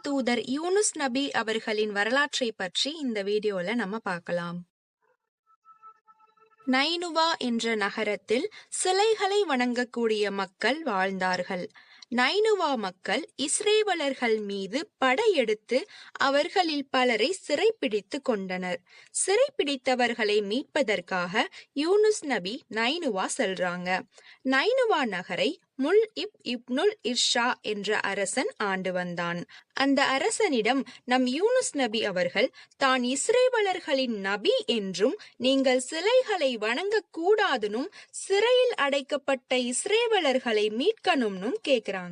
தூதர் யூனுஸ் நபி அவர்களின் வரலாற்றை பற்றி இந்த வீடியோல நம்ம பார்க்கலாம். நைனுவா என்ற நகரத்தில் சிலைகளை வணங்கக்கூடிய மக்கள் வாழ்ந்தார்கள். நைனுவா மக்கள் இஸ்ரேலர்கள் மீது படையெடுத்து அவர்களில் பலரை சிறைப்பிடித்து கொண்டனர். சிறைப்பிடித்தவர்களை மீட்பதற்காக யூனுஸ் நபி நைனுவா செல்றாங்க. நைனுவா நகரை முல் இப்னுல் இர்ஷா என்ற அரசன் ஆண்டு வந்தான். அந்த அரசனிடம் நம் யூனுஸ் நபி அவர்கள் தான் இஸ்ரேலர்களின் நபி என்றும் நீங்கள் சிலைகளை வணங்க கூடாதுனும் சிறையில் அடைக்கப்பட்ட இஸ்ரேலர்களை மீட்கணும்னும் கேக்குறாங்க.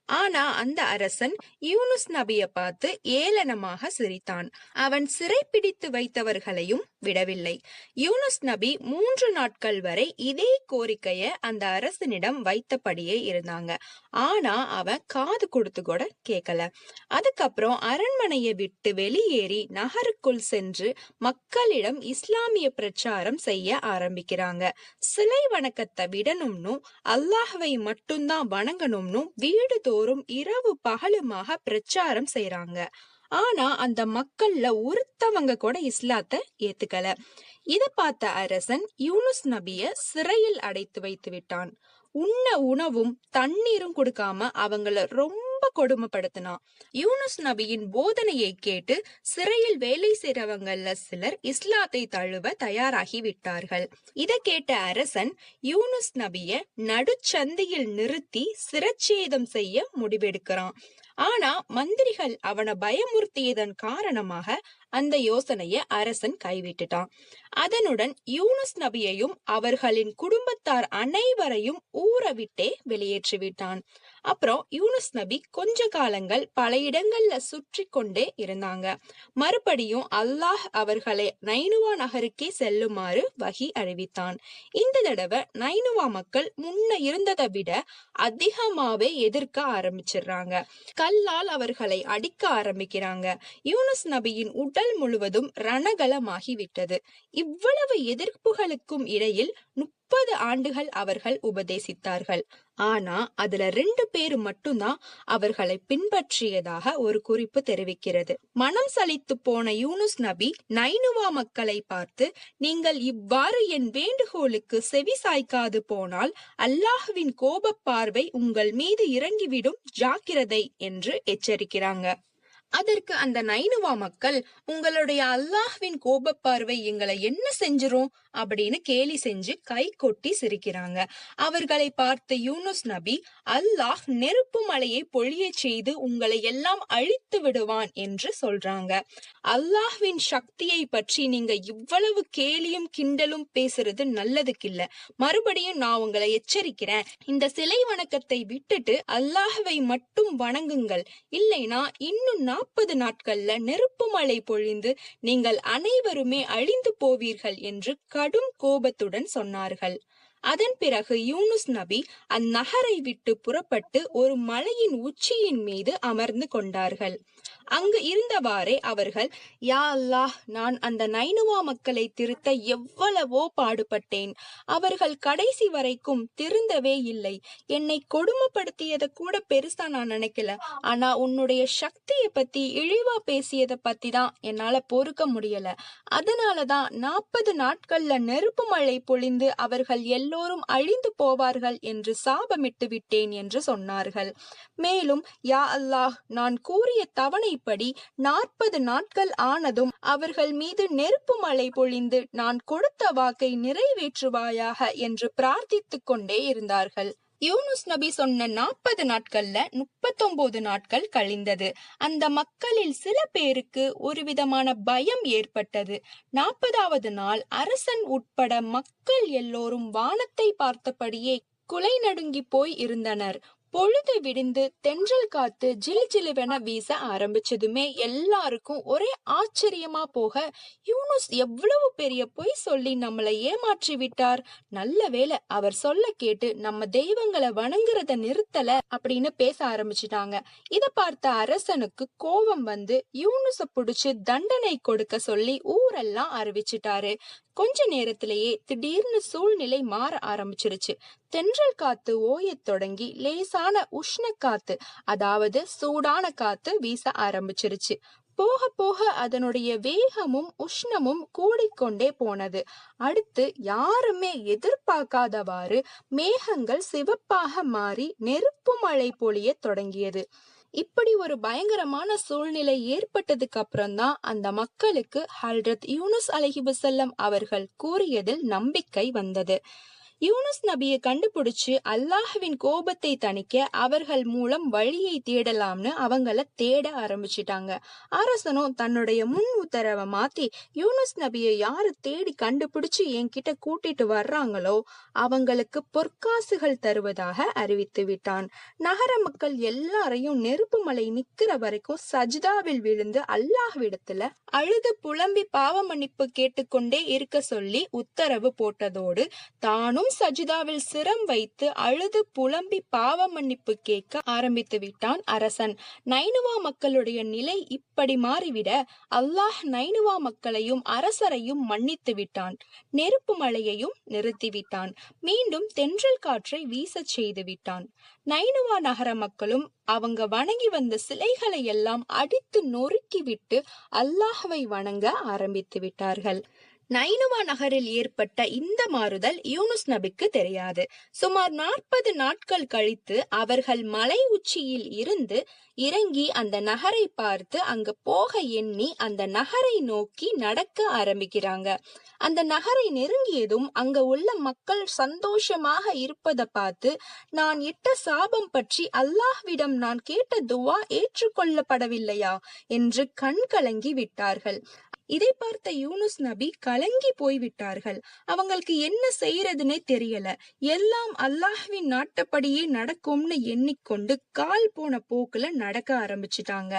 ஆனா அந்த அரசன் யூனுஸ் நபிய பார்த்து ஏளனமாக சிரித்தான். அவன் சிறைப்பிடித்து வைத்தவர்களையும் விடவில்லை. யூனுஸ் நபி 3 நாட்கள் வரை இதே கோரிக்கைய அந்த அரசனிடம் வைத்தபடியே இருந்தாங்க. ஆனா அவன் காது கொடுத்து கூட கேட்கல. அதுக்கப்புறம் அரண்மனையை விட்டு வெளியேறி நகருக்குள் சென்று மக்களிடம் இஸ்லாமிய பிரச்சாரம் செய்ய ஆரம்பிக்கிறாங்க. சிலை வணக்கத்தை விடணும்னு அல்லாஹ்வை மட்டும்தான் வணங்கணும்னு வீடு தோறும் இரவு பகலுமாக பிரச்சாரம் செய்யறாங்க. ஆனா அந்த மக்கள்ல ஒருத்தவங்க கூட இஸ்லாத்தை ஏத்துக்கல. இத பார்த்த அரசன் யூனுஸ் நபிய சிறையில் அடைத்து வைத்து விட்டான். உண்ண உணவும் தண்ணீரும் கொடுக்காம அவங்கள ரொம்ப கொடுமைப்படுத்தினான். யூனுஸ் நபியின் போதனையை கேட்டு சிறையில் வேலை செய்றவங்கள்ல சிலர் இஸ்லாத்தை தழுவ தயாராகி விட்டார்கள். இத கேட்ட அரசன் யூனுஸ் நபிய நடுச்சந்தையில் நிறுத்தி சிரச்சேதம் செய்ய முடிவெடுக்கிறான். ஆனா மந்திரிகள் அவனை பயமுறுத்தியதன் காரணமாக அந்த யோசனைய அரசன் கைவிட்டுட்டான். அதனுடன் யூனுஸ் நபியையும் அவர்களின் குடும்பத்தார் அனைவரையும் ஊரை விட்டே வெளியேற்றிவிட்டான். அப்புறம் யூனுஸ் நபி கொஞ்ச காலங்கள் பல இடங்கள்ல சுற்றி கொண்டே இருந்தாங்க. மறுபடியும் அல்லாஹ் அவர்களை நைனுவா நகருக்கே செல்லுமாறு வகி அறிவித்தான். இந்த தடவை நைனுவா மக்கள் முன்ன இருந்ததை விட அதிகமாவே எதிர்க்க ஆரம்பிச்சிடுறாங்க. கல்லால் அவர்களை அடிக்க ஆரம்பிக்கிறாங்க. யூனுஸ் நபியின் உடல் முழுவதும் ரணகலமாகிவிட்டது. இவ்வளவு எதிர்ப்புகளுக்கும் இடையில் 30 ஆண்டுகள் அவர்கள் உபதேசித்தார்கள். ஆனா அதுல 2 பேர் மட்டும்தான் அவர்களை பின்பற்றியதாக ஒரு குறிப்பு தெரிவிக்கிறது. மனம் சலித்து போன யூனுஸ் நபி நைனுவா மக்களை பார்த்து, நீங்கள் இவ்வாறு என் வேண்டுகோளுக்கு செவி சாய்க்காது போனால் அல்லாஹ்வின் கோப பார்வை உங்கள் மீது இறங்கிவிடும், ஜாக்கிரதை என்று எச்சரிக்கிறாங்க. அதற்கு அந்த நைனுவா மக்கள், உங்களுடைய அல்லாஹ்வின் கோப பார்வை எங்களை என்ன செஞ்சிரும் அப்படின்னு கேலி செஞ்சு கை கொட்டி சிரிக்கிறாங்க. அவர்களை பார்த்த யூனுஸ் நபி, அல்லாஹ் நெருப்பு மலையை பொழிய செய்து உங்களை எல்லாம் அழித்து விடுவான் என்று சொல்றாங்க. அல்லாஹ்வின் சக்தியை பற்றி நீங்க இவ்வளவு கேலியும் கிண்டலும் பேசுறது நல்லதுக்கில்ல. மறுபடியும் நான் உங்களை எச்சரிக்கிறேன், இந்த சிலை வணக்கத்தை விட்டுட்டு அல்லாஹ்வை மட்டும் வணங்குங்கள். இல்லைனா இன்னும் 40 நாட்கள்ல நெருப்பு மழை பொழிந்து நீங்கள் அனைவருமே அழிந்து போவீர்கள் என்று கடும் கோபத்துடன் சொன்னார்கள். அதன் பிறகு யூனுஸ் நபி அந்நகரை விட்டு புறப்பட்டு ஒரு மலையின் உச்சியின் மீது அமர்ந்து கொண்டார்கள். அங்கு இருந்தவாறே அவர்கள், யா அல்லாஹ், நான் அந்த நைனுவா மக்களை திருத்த எவ்வளவோ பாடுபட்டேன். அவர்கள் கடைசி வரைக்கும் திருந்தவே இல்லை. என்னை கொடுமைப்படுத்தியதை கூட பெருசா நான் நினைக்கல. ஆனா உன்னுடைய சக்தியை பத்தி இழிவா பேசியதை பத்தி தான் என்னால பொறுக்க முடியல. அதனாலதான் 40 நாட்கள்ல நெருப்பு மழை பொழிந்து அவர்கள் எல்லோரும் அழிந்து போவார்கள் என்று சாபமிட்டு விட்டேன் என்று சொன்னார்கள். மேலும், யா அல்லாஹ், நான் கூறிய தவணைப்படி 40 நாட்கள் ஆனதும் அவர்கள் மீது நெருப்பு மழை பொழிந்து நான் கொடுத்த வாக்கை நிறைவேற்றுவாயாக என்று பிரார்த்தித்துக் கொண்டே இருந்தார்கள். யூனுஸ் நபி சொன்ன 40 நாட்கள்ல 39 நாட்கள் கழிந்தது. அந்த மக்களில் சில பேருக்கு ஒரு விதமான பயம் ஏற்பட்டது. 40வது நாள் அரசன் உட்பட மக்கள் எல்லோரும் வானத்தை பார்த்தபடியே குலை நடுங்கி போய் இருந்தனர். பொழுது விடிந்து தென்றல் காத்து ஜில் ஜிலுவென வீச ஆரம்பிச்சதுமே எல்லாருக்கும் ஒரே ஆச்சரியமா போக, யூனுஸ் எவ்வளவு பெரிய பொய் சொல்லி நம்மளை ஏமாற்றி விட்டார். நல்ல வேளை அவர் சொல்ல கேட்டு நம்ம தெய்வங்களை வணங்குறத நிறுத்தல அப்படின்னு பேச ஆரம்பிச்சிட்டாங்க. இத பார்த்த அரசனுக்கு கோபம் வந்து யூனுஸ புடிச்சு தண்டனை கொடுக்க சொல்லி ஊரெல்லாம் அறிவிச்சிட்டாரு. கொஞ்ச நேரத்திலேயே திடீர்னு சூழ்நிலை மாற ஆரம்பிச்சிருச்சு. தென்றல் காத்து ஓயத் தொடங்கி லேசான உஷ்ண காத்து, அதாவது சூடான காத்து வீச ஆரம்பிச்சிருச்சு. போக போக அதனுடைய வேகமும் உஷ்ணமும் கூடிக்கொண்டே போனது. அடுத்து யாருமே எதிர்பார்க்காதவாறு மேகங்கள் சிவப்பாக மாறி நெருப்பு மழை பொழிய தொடங்கியது. இப்படி ஒரு பயங்கரமான சூழ்நிலை ஏற்பட்டதுக்கு அப்புறம்தான் அந்த மக்களுக்கு ஹல்ரத் யூனுஸ் அலைஹிவஸல்லம் அவர்கள் கூறியதில் நம்பிக்கை வந்தது. யூனுஸ் நபியை கண்டுபிடிச்சு அல்லாஹ்வின் கோபத்தை தணிக்க அவர்கள் மூலம் வழியை தேடலாம்னு அவங்கள தேட ஆரம்பிச்சிட்டாங்க. அரசனும் தன்னுடைய முன் உத்தரவை மாத்தி யூனுஸ் நபியை யாரு தேடி கண்டுபிடிச்சு என்கிட்ட கூட்டிட்டு வர்றாங்களோ அவங்களுக்கு பொற்காசுகள் தருவதாக அறிவித்து விட்டான். நகர மக்கள் எல்லாரையும் நெருப்பு மலை நிக்கிற வரைக்கும் சஜ்தாவில் விழுந்து அல்லாஹ்விடத்துல அழுது புலம்பி பாவ மன்னிப்பு கேட்டுக்கொண்டே இருக்க சொல்லி உத்தரவு போட்டதோடு தானும் சஜிதாவில் சிரம் வைத்து அழுது புலம்பி பாவ மன்னிப்பு கேட்க ஆரம்பித்து விட்டான் அரசன். நைனுவா மக்களுடைய நிலை இப்படி மாறிவிட அல்லாஹ் நைனுவா மக்களையும் அரசரையும் மன்னித்து விட்டான். நெருப்பு மழையையும் நிறுத்திவிட்டான். மீண்டும் தென்றல் காற்றை வீச செய்து விட்டான். நைனுவா நகர மக்களும் அவங்க வணங்கி வந்த சிலைகளை எல்லாம் அடித்து நொறுக்கி விட்டு அல்லாஹ்வை வணங்க ஆரம்பித்து விட்டார்கள். நைனுவா நகரில் ஏற்பட்ட இந்த மாறுதல் யூனுஸ் நபிக்கு தெரியாது. சுமார் 40 நாட்கள் கழித்து அவர்கள் மலை உச்சியில் இருந்து இறங்கி அந்த நகரை பார்த்து அங்க போக எண்ணி அந்த நகரை நோக்கி நடக்க ஆரம்பிக்கிறாங்க. அந்த நகரை நெருங்கியதும் அங்க உள்ள மக்கள் சந்தோஷமாக இருப்பதை பார்த்து நான் இட்ட சாபம் பற்றி அல்லாஹ்விடம் நான் கேட்ட துவா ஏற்றுக்கொள்ளப்படவில்லையா என்று கண் கலங்கி விட்டார்கள். இதை பார்த்த யூனுஸ் நபி கலங்கி போய்விட்டார்கள். அவங்களுக்கு என்ன செய்யறதுன்னே தெரியல. எல்லாம் அல்லாஹ்வின் நாட்டப்படியே நடக்கும்னு எண்ணிக்கொண்டு கால் போன போக்குல நடக்க ஆரம்பிச்சுட்டாங்க.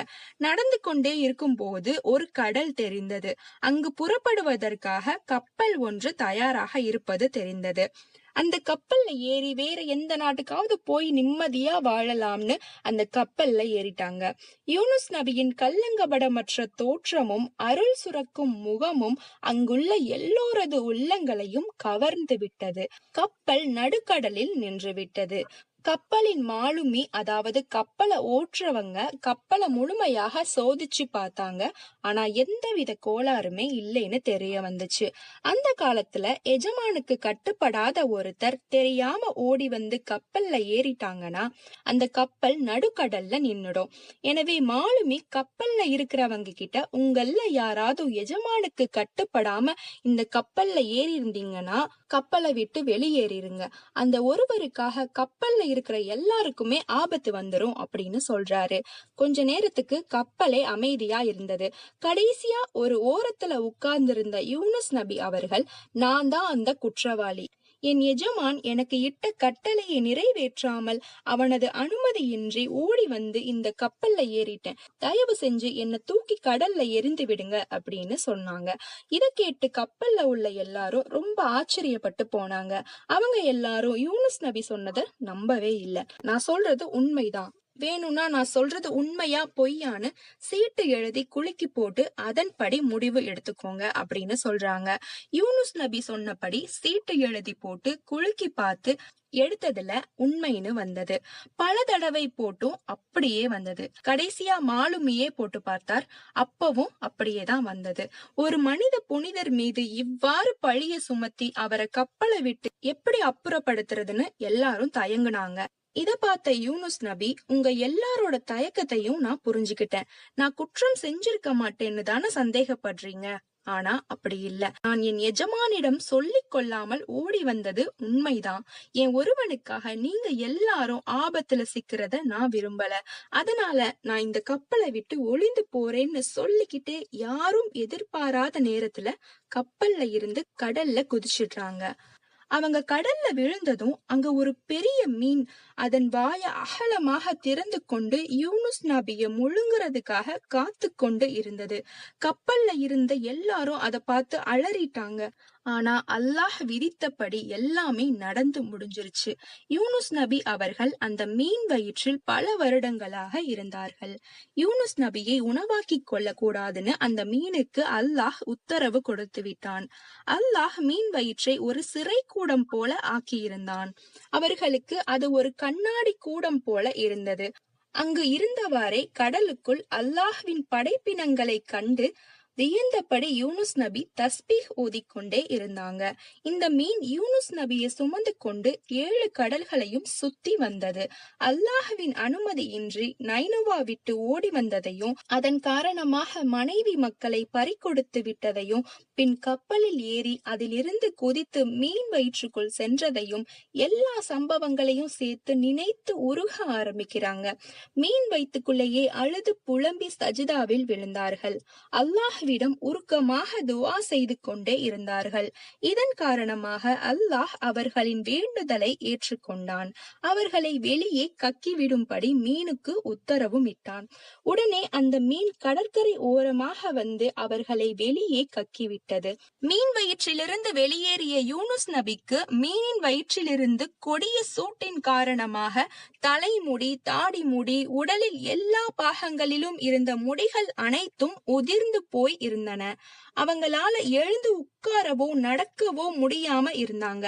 நடந்து கொண்டே இருக்கும் போது ஒரு கடல் தெரிந்தது. அங்கு புறப்படுவதற்காக கப்பல் ஒன்று தயாராக இருப்பது தெரிந்தது. அந்த கப்பல்ல ஏறி வேற எந்த நாட்டுக்காவது போய் நிம்மதியா வாழலாம்னு அந்த கப்பல்ல ஏறிட்டாங்க. யூனுஸ் நபியின் கல்லங்கபடமற்ற தோற்றமும் அருள் சுரக்கும் முகமும் அங்குள்ள எல்லோரது உள்ளங்களையும் கவர்ந்து விட்டது. கப்பல் நடுக்கடலில் நின்று விட்டது. கப்பலின் மாலுமி, அதாவது கப்பலை ஓட்டுறவங்க கப்பலை முழுமையாக சோதிச்சு பார்த்தாங்க. ஆனா எந்தவித கோளாறுமே இல்லைன்னு தெரிய வந்துச்சு. அந்த காலத்துல எஜமானுக்கு கட்டுப்படாத ஒருத்தர் தெரியாம ஓடி வந்து கப்பல்ல ஏறிட்டாங்கன்னா அந்த கப்பல் நடுக்கடல்ல நின்னுடும். எனவே மாலுமி கப்பல்ல இருக்கிறவங்க கிட்ட உங்கள யாராவது எஜமானுக்கு கட்டுப்படாம இந்த கப்பல்ல ஏறி இருந்தீங்கன்னா கப்பலை விட்டு வெளியேறிருங்க. அந்த ஒருவருக்காக கப்பல்ல இருக்கிற எல்லாருக்குமே ஆபத்து வந்துரும் அப்படின்னு சொல்றாரு. கொஞ்ச நேரத்துக்கு கப்பலே அமைதியா இருந்தது. கடைசியா ஒரு ஓரத்துல உட்கார்ந்திருந்த யூனுஸ் நபி அவர்கள், நான் தான் அந்த குற்றவாளி. என் எஜமான் எனக்கு இட்ட கட்டளையை நிறைவேற்றாமல் அவனது அனுமதியின்றி ஓடி வந்து இந்த கப்பல்ல ஏறிட்டேன். தயவு செஞ்சு என்ன தூக்கி கடல்ல எரிந்து விடுங்க அப்படின்னு சொன்னாங்க. இத கேட்டு கப்பல்ல உள்ள எல்லாரும் ரொம்ப ஆச்சரியப்பட்டு போனாங்க. அவங்க எல்லாரும் யூனுஸ் நபி சொன்னதை நம்பவே இல்லை. நான் சொல்றது உண்மைதான், வேணும்னா நான் சொல்றது உண்மையா பொய்யான்னு சீட்டு எழுதி குலுக்கி போட்டு அதன்படி முடிவு எடுத்துக்கோங்க அப்படின்னு சொல்றாங்க. யூனுஸ் நபி சொன்னபடி சீட்டு எழுதி போட்டு குலுக்கி பார்த்து எடுத்ததுல உண்மைன்னு வந்தது. பல தடவை போட்டும் அப்படியே வந்தது. கடைசியா மாலுமியே போட்டு பார்த்தார். அப்பவும் அப்படியேதான் வந்தது. ஒரு மனித புனிதர் மீது இவ்வாறு பழிய சுமத்தி அவரை கப்பலை விட்டு எப்படி அப்புறப்படுத்துறதுன்னு எல்லாரும் தயங்குனாங்க. இத பார்த்த யூனுஸ் நபி, உங்க எல்லாரோட தயக்கத்தையும் நான் புரிஞ்சுக்கிட்டேன். நான் குற்றம் செஞ்சிருக்க மாட்டேன்னு தானே சந்தேகப்படுறீங்க. ஆனா அப்படி இல்ல. நான் என் எஜமானிடம் சொல்லிக் கொள்ளாமல் ஓடி வந்தது உண்மைதான். என் ஒருவனுக்காக நீங்க எல்லாரும் ஆபத்துல சிக்கிறத நான் விரும்பல. அதனால நான் இந்த கப்பலை விட்டு ஒளிந்து போறேன்னு சொல்லிக்கிட்டே யாரும் எதிர்பாராத நேரத்துல கப்பல்ல இருந்து கடல்ல குதிச்சிடுறாங்க. அவங்க கடல்ல விழுந்ததும் அங்க ஒரு பெரிய மீன் அதன் வாய அகலமாக திறந்து கொண்டு யூனுஸ் நபிய முழுங்குறதுக்காக காத்து கொண்டு இருந்தது. கப்பல்ல இருந்த எல்லாரும் அதை பார்த்து அலறிட்டாங்க. ஆனா அல்லாஹ் விதித்தபடி எல்லாமே நடந்து முடிஞ்சிருச்சு. யூனுஸ் நபி அவர்கள் அந்த மீன் வயிற்றில் பல வருடங்களாக இருந்தார்கள். யூனுஸ் நபியை உணவாக்கிக் கொள்ள கூடாதுன்னு அந்த மீனுக்கு அல்லாஹ் உத்தரவு கொடுத்து விட்டான். அல்லாஹ் மீன் வயிற்றை ஒரு சிறை கூடம் போல ஆக்கியிருந்தான். அவர்களுக்கு அது ஒரு கண்ணாடி கூடம் போல இருந்தது. அங்கு இருந்தவாறே கடலுக்குள் அல்லாஹ்வின் படைப்பினங்களை கண்டு வியந்தபடி யூனுஸ் நபி தஸ்பீஹ் ஓதிக்கொண்டே இருந்தாங்க. இந்த மீன் யூனுஸ் நபியை சுமந்து கொண்டு 7 கடல்களையும் சுத்தி வந்தது. அல்லாஹ்வின் அனுமதியின்றி நைனுவா விட்டு ஓடி வந்ததையும், அதன் காரணமாக மனைவி மக்களை பறிகொடுத்து விட்டதையும், பின் கப்பலில் ஏறி அதிலிருந்து குதித்து மீன் வயிற்றுக்குள் சென்றதையும், எல்லா சம்பவங்களையும் சேர்த்து நினைத்து உருக ஆரம்பிக்கிறாங்க. மீன் வயிற்றுக்குள்ளேயே அழுது புலம்பி சஜிதாவில் விழுந்தார்கள். அல்லாஹ் உருக்கமாக துவா செய்து கொண்டே இருந்தார்கள். இதன் காரணமாக அல்லாஹ் அவர்களின் வேண்டுதலை ஏற்றுக்கொண்டான். அவர்களை வெளியே கக்கிவிடும்படி மீனுக்கு உத்தரவும் இட்டான். உடனே அந்த மீன் கடற்கரை ஓரமாக வந்து அவர்களை வெளியே கக்கிவிட்டது. மீன் வயிற்றிலிருந்து வெளியேறிய யூனுஸ் நபிக்கு மீனின் வயிற்றிலிருந்து கொடிய சூட்டின் காரணமாக தலைமுடி, தாடி முடி, உடலில் எல்லா பாகங்களிலும் இருந்த முடிகள் அனைத்தும் உதிர்ந்து போய் இருந்தன. அவங்களால எழுந்து உட்காரவோ நடக்கவோ முடியாம இருந்தாங்க.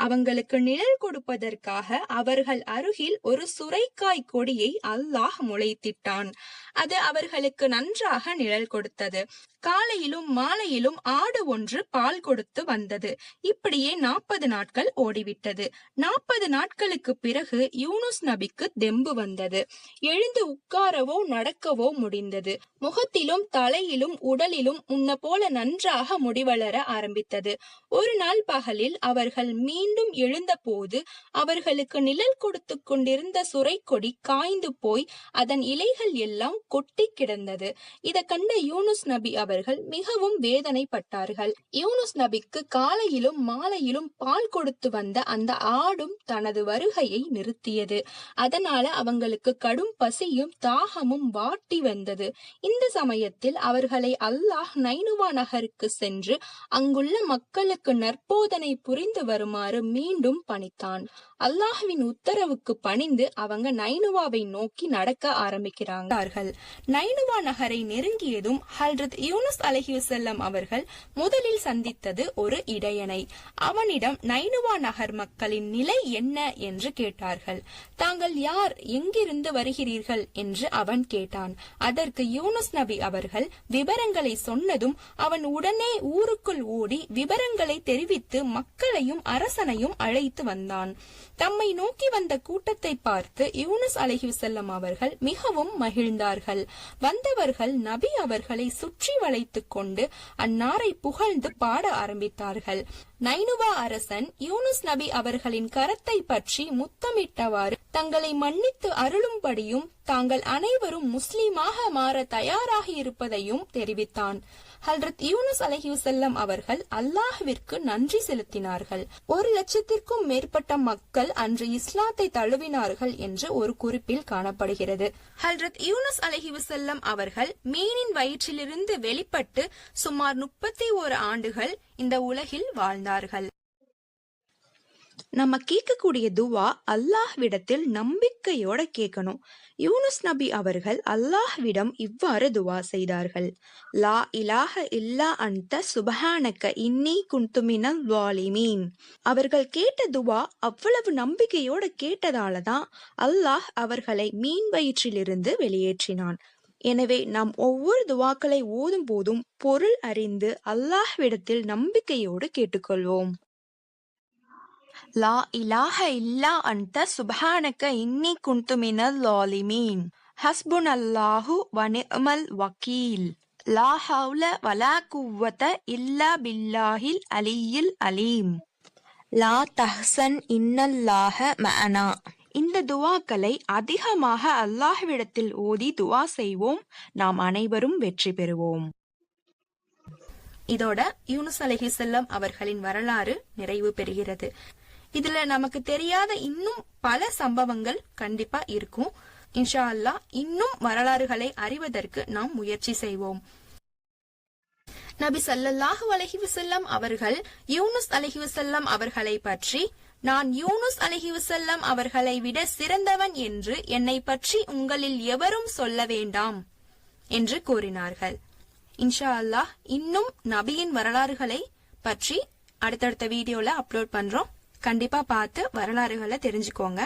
அவங்களுக்கு நிழல் கொடுப்பதற்காக அவர்கள் அருகில் ஒரு சுரைக்காய் கொடியை அல்லாஹ் முளைத்திட்டான். அது அவர்களுக்கு நன்றாக நிழல் கொடுத்தது. காலையிலும் மாலையிலும் ஆடு ஒன்று பால் கொடுத்து வந்தது. இப்படியே 40 நாட்கள் ஓடிவிட்டது. 40 நாட்களுக்கு பிறகு யூனுஸ் நபிக்கு தெம்பு வந்தது. எழுந்து உட்காரவோ நடக்கவோ முடிந்தது. முகத்திலும் தலையிலும் உடலிலும் முன்ன போல நன்றாக முடிவளர ஆரம்பித்தது. ஒரு நாள் பகலில் அவர்கள் மீண்டும் எழுந்த போது அவர்களுக்கு நிழல் கொடுத்து கொண்டிருந்த சுரைக்கொடி காய்ந்து போய் அதன் இலைகள் எல்லாம் கொட்டி கிடந்தது. இதை கண்ட யூனுஸ் நபி அவர்கள் மிகவும் வேதனைப்பட்டார்கள். யூனுஸ் நபிக்கு காலையிலும் மாலையிலும் பால் கொடுத்து வந்த அந்த ஆடும் தனது வருகையை நிறுத்தியது. அதனால அவங்களுக்கு கடும் பசியும் தாகமும் வாட்டி வந்தது. இந்த சமயத்தில் அவர்களை அல்லாஹ் நைனுவா நகருக்கு சென்று அங்குள்ள மக்களுக்கு நற்போதனை புரிந்து வருமாறு மீண்டும் பணித்தான். அல்லாஹ்வின் உத்தரவுக்கு பணிந்து அவங்க நைனுவாவை நோக்கி நடக்க ஆரம்பிக்கிறார்கள். நைனுவா நகரை நெருங்கியதும் ஹல்ரத் யூனுஸ் அலைஹிவஸல்லம் அவர்கள் முதலில் சந்தித்தது ஒரு இடையனை. அவனிடம் நைனுவா நகர் மக்களின் நிலை என்ன என்று கேட்டார்கள். தாங்கள் யார், எங்கிருந்து வருகிறீர்கள் என்று அவன் கேட்டான். அதற்கு யூனுஸ் நபி அவர்கள் விவரங்களை சொன்னதும் அவன் உடனே ஊருக்குள் ஓடி விவரங்களை தெரிவித்து மக்களையும் அரசனையும் அழைத்து வந்தான். தம்மை நோக்கி வந்த கூட்டத்தை பார்த்து யூனுஸ் அலைஹிவஸல்லம் அவர்கள் மிகவும் மகிழ்ந்தார்கள். வந்தவர்கள் நபி அவர்களை சுற்றி வளைத்துக் கொண்டு அன்னாரை புகழ்ந்து பாட ஆரம்பித்தார்கள். நைனுவா அரசன் யூனுஸ் நபி அவர்களின் கரத்தை பற்றி முத்தமிட்டவாறு தங்களை மன்னித்து அருளும்படியும் தாங்கள் அனைவரும் முஸ்லிமாக மாற தயாராகி இருப்பதையும் தெரிவித்தான். ஹல்ரத் யூனுஸ் அலைஹிவஸல்லம் அவர்கள் அல்லாஹ்விற்கு நன்றி செலுத்தினார்கள். 1,00,000க்கும் மேற்பட்ட மக்கள் அன்று இஸ்லாத்தை தழுவினார்கள் என்று ஒரு குறிப்பில் காணப்படுகிறது. ஹல்ரத் யூனுஸ் அலைஹிவஸல்லம் அவர்கள் மீனின் வயிற்றிலிருந்து வெளிப்பட்டு சுமார் 31 ஆண்டுகள் இந்த உலகில் வாழ்ந்தார்கள். நம்ம கேட்கக்கூடிய துவா அல்லாஹ்விடத்தில் நம்பிக்கையோட கேட்கணும். யூனுஸ் நபி அவர்கள் அல்லாஹ்விடம் இவ்வாறு துவா செய்தார்கள். லா இலாஹ இல்லா அன்த சுபஹானக இன்னி குன்து மினல் ஸாலிமீன். அவர்கள் கேட்ட துவா அவ்வளவு நம்பிக்கையோட கேட்டதாலதான் அல்லாஹ் அவர்களை மீன் வயிற்றிலிருந்து வெளியேற்றினான். எனவே நாம் ஒவ்வொரு துவாக்களை ஓதும் போதும் பொருள் அறிந்து அல்லாஹ்விடத்தில் நம்பிக்கையோடு கேட்டுக்கொள்வோம். லா இலாஹ இல்லா அன்த சுப்ஹானக இன்னி குன்து மினல் ஸாலிமீன். ஹஸ்புனல்லாஹு வ நிஅமல் வக்கீல். லா ஹவ்ல வலா குவ்வத இல்லா பில்லாஹில் அலியில் அலீம். லா தஹ்சன் இன்னல்லாஹ மஅனா. இந்த துவாக்களை அதிகமாக அல்லாஹ்விடத்தில் ஓதி துவா செய்வோம். நாம் அனைவரும் வெற்றி பெறுவோம். இதோட யூனுஸ் அலைஹிஸ்ஸலாம் அவர்களின் வரலாறு நிறைவு பெறுகிறது. இதுல நமக்கு தெரியாத இன்னும் பல சம்பவங்கள் கண்டிப்பா இருக்கும். இன்ஷா அல்லாஹ் இன்னும் வரலாறுகளை அறிவதற்கு நாம் முயற்சி செய்வோம். நபி ஸல்லல்லாஹு அலைஹி வஸல்லம் அவர்கள் யூனுஸ் அலைஹி வஸல்லம் அவர்களை பற்றி, நான் யூனுஸ் அலைஹி வஸல்லம் அவர்களை விட சிறந்தவன் என்று என்னை பற்றி உங்களில் எவரும் சொல்ல வேண்டாம் என்று கூறினார்கள். இன்ஷா அல்லாஹ் இன்னும் நபியின் வரலாறுகளை பற்றி அடுத்தடுத்த வீடியோல அப்லோட் பண்றோம். கண்டிப்பா பார்த்து வரலாறுகளை தெரிஞ்சுக்கோங்க.